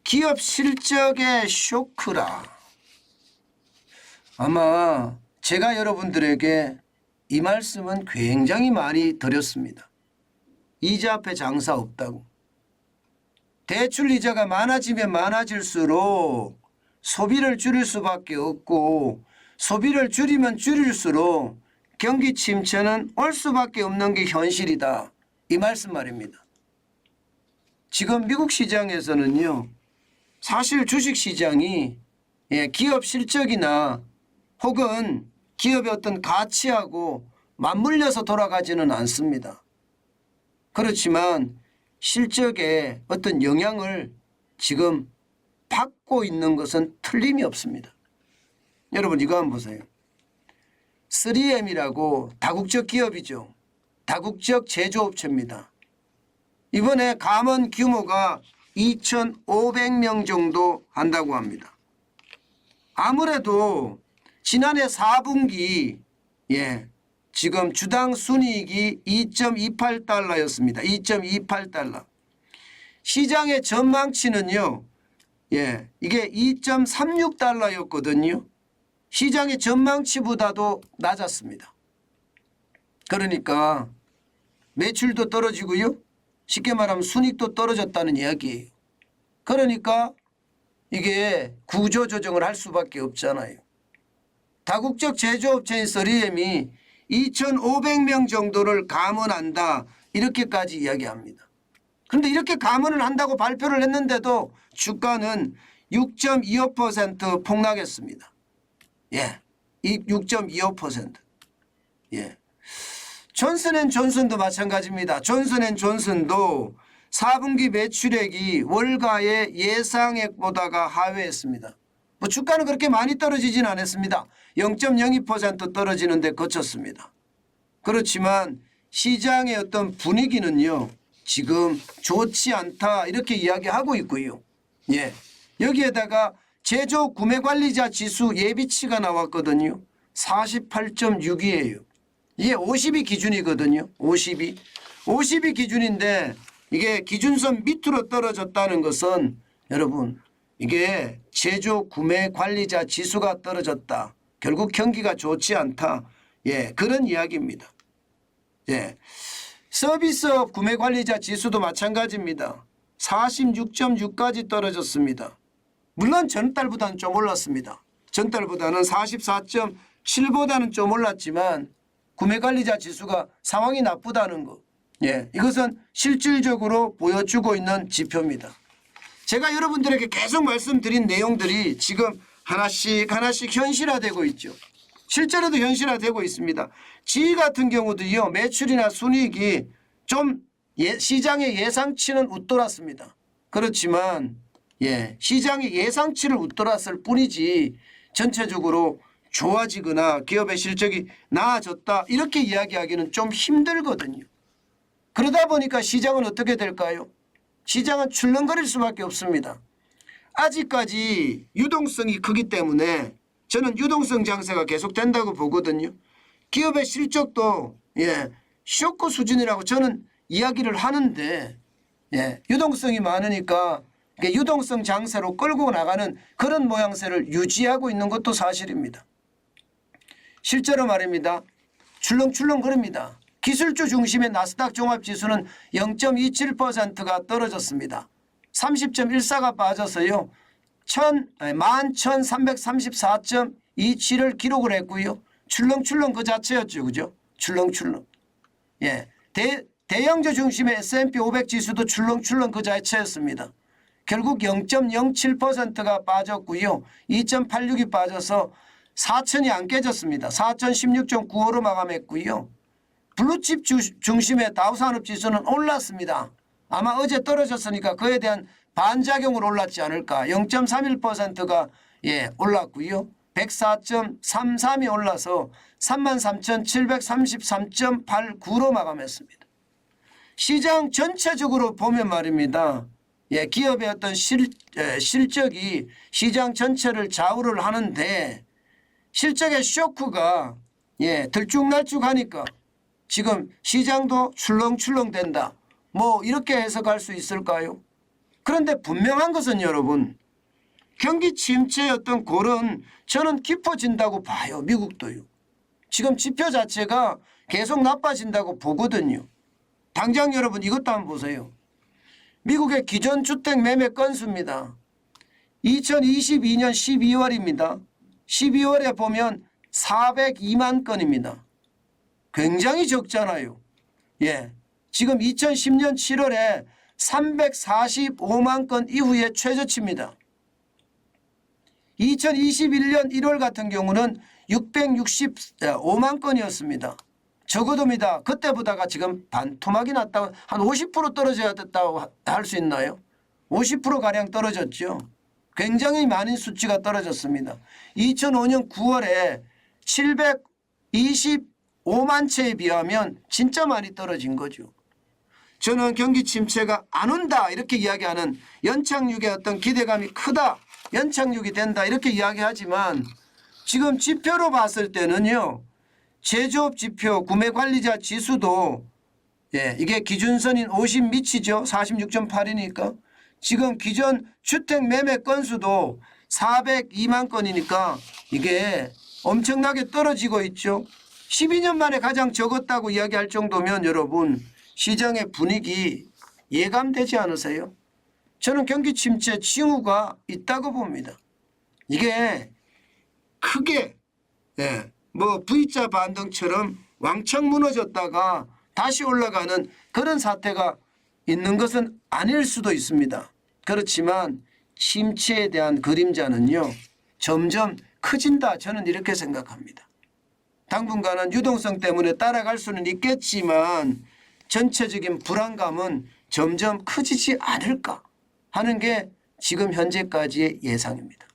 기업 실적의 쇼크라. 아마 제가 여러분들에게 이 말씀은 굉장히 많이 드렸습니다. 이자 앞에 장사 없다고. 대출 이자가 많아지면 많아질수록 소비를 줄일 수밖에 없고, 소비를 줄이면 줄일수록 경기 침체는 올 수밖에 없는 게 현실이다. 이 말씀 말입니다. 지금 미국 시장에서는요, 사실 주식시장이 기업 실적이나 혹은 기업의 어떤 가치하고 맞물려서 돌아가지는 않습니다. 그렇지만 실적에 어떤 영향을 지금 받고 있는 것은 틀림이 없습니다. 여러분 이거 한번 보세요. 3M이라고 다국적 기업이죠. 다국적 제조업체입니다. 이번에 감원 규모가 2,500명 정도 한다고 합니다. 아무래도 지난해 4분기 지금 주당 순이익이 2.28달러였습니다. 2.28달러. 시장의 전망치는요. 이게 2.36달러였거든요. 시장의 전망치보다도 낮았습니다. 그러니까 매출도 떨어지고요. 쉽게 말하면 순이익도 떨어졌다는 이야기예요. 그러니까 이게 구조조정을 할 수밖에 없잖아요. 다국적 제조업체인 3M이 2,500명 정도를 감원한다 이렇게까지 이야기합니다. 그런데 이렇게 감원을 한다고 발표를 했는데도 주가는 6.25% 폭락했습니다. 6.25%. 존슨앤존슨도 마찬가지입니다. 존슨앤존슨도 4분기 매출액이 월가의 예상액보다가 하회했습니다. 뭐 주가는 그렇게 많이 떨어지진 않았습니다. 0.02% 떨어지는데 그쳤습니다. 그렇지만 시장의 어떤 분위기는요, 지금 좋지 않다 이렇게 이야기하고 있고요. 여기에다가 제조 구매관리자 지수 예비치가 나왔거든요. 48.6이에요. 이게 50이 기준이거든요. 50이 기준인데 이게 기준선 밑으로 떨어졌다는 것은 여러분 이게 제조 구매 관리자 지수가 떨어졌다. 결국 경기가 좋지 않다. 그런 이야기입니다. 서비스업 구매 관리자 지수도 마찬가지입니다. 46.6까지 떨어졌습니다. 물론 전달보다는 좀 올랐습니다. 전달보다는 44.7보다는 좀 올랐지만 구매관리자 지수가 상황이 나쁘다는 것. 이것은 실질적으로 보여주고 있는 지표입니다. 제가 여러분들에게 계속 말씀드린 내용들이 지금 하나씩 현실화되고 있죠. 실제로도 현실화되고 있습니다. 지희 같은 경우도요. 매출이나 순이익이 좀 시장의 예상치는 웃돌았습니다. 그렇지만 시장의 예상치를 웃돌았을 뿐이지 전체적으로 좋아지거나 기업의 실적이 나아졌다 이렇게 이야기하기는 좀 힘들거든요. 그러다 보니까 시장은 어떻게 될까요? 시장은 출렁거릴 수밖에 없습니다. 아직까지 유동성이 크기 때문에 저는 유동성 장세가 계속된다고 보거든요. 기업의 실적도 쇼크 수준이라고 저는 이야기를 하는데 유동성이 많으니까 유동성 장세로 끌고 나가는 그런 모양새를 유지하고 있는 것도 사실입니다. 실제로 말입니다. 출렁출렁거립니다. 기술주 중심의 나스닥 종합지수는 0.27%가 떨어졌습니다. 30.14가 빠져서요. 11,334.27을 기록을 했고요. 출렁출렁 그 자체였죠. 그죠? 출렁출렁. 대형주 중심의 S&P 500 지수도 출렁출렁 그 자체였습니다. 결국 0.07%가 빠졌고요. 2.86이 빠져서 4,000이 안 깨졌습니다. 4,016.95로 마감했고요. 블루칩 중심의 다우산업지수는 올랐습니다. 아마 어제 떨어졌으니까 그에 대한 반작용으로 올랐지 않을까. 0.31%가 올랐고요. 104.33이 올라서 33,733.89로 마감했습니다. 시장 전체적으로 보면 말입니다. 기업의 어떤 실적이 시장 전체를 좌우를 하는데 실적의 쇼크가 들쭉날쭉하니까 지금 시장도 출렁출렁 된다. 뭐 이렇게 해석할 수 있을까요? 그런데 분명한 것은 여러분, 경기 침체의 어떤 골은 저는 깊어진다고 봐요. 미국도요. 지금 지표 자체가 계속 나빠진다고 보거든요. 당장 여러분 이것도 한번 보세요. 미국의 기존 주택 매매 건수입니다. 2022년 12월입니다. 12월에 보면 402만 건입니다. 굉장히 적잖아요. 예. 지금 2010년 7월에 345만 건 이후에 최저치입니다. 2021년 1월 같은 경우는 665만 건이었습니다. 적어도입니다. 그때보다가 지금 반토막이 났다고 한 50% 떨어져야 됐다고 할 수 있나요? 50%가량 떨어졌죠. 굉장히 많은 수치가 떨어졌습니다. 2005년 9월에 725만 채에 비하면 진짜 많이 떨어진 거죠. 저는 경기 침체가 안 온다 이렇게 이야기하는 연착륙의 어떤 기대감이 크다, 연착륙이 된다 이렇게 이야기하지만 지금 지표로 봤을 때는요. 제조업 지표, 구매관리자 지수도 이게 기준선인 50 미치죠. 46.8이니까 지금 기존 주택 매매 건수도 402만 건이니까 이게 엄청나게 떨어지고 있죠. 12년 만에 가장 적었다고 이야기할 정도면 여러분 시장의 분위기 예감되지 않으세요? 저는 경기 침체 징후가 있다고 봅니다. 이게 크게 뭐 V자 반등처럼 왕창 무너졌다가 다시 올라가는 그런 사태가 있는 것은 아닐 수도 있습니다. 그렇지만 침체에 대한 그림자는요. 점점 커진다. 저는 이렇게 생각합니다. 당분간은 유동성 때문에 따라갈 수는 있겠지만 전체적인 불안감은 점점 커지지 않을까 하는 게 지금 현재까지의 예상입니다.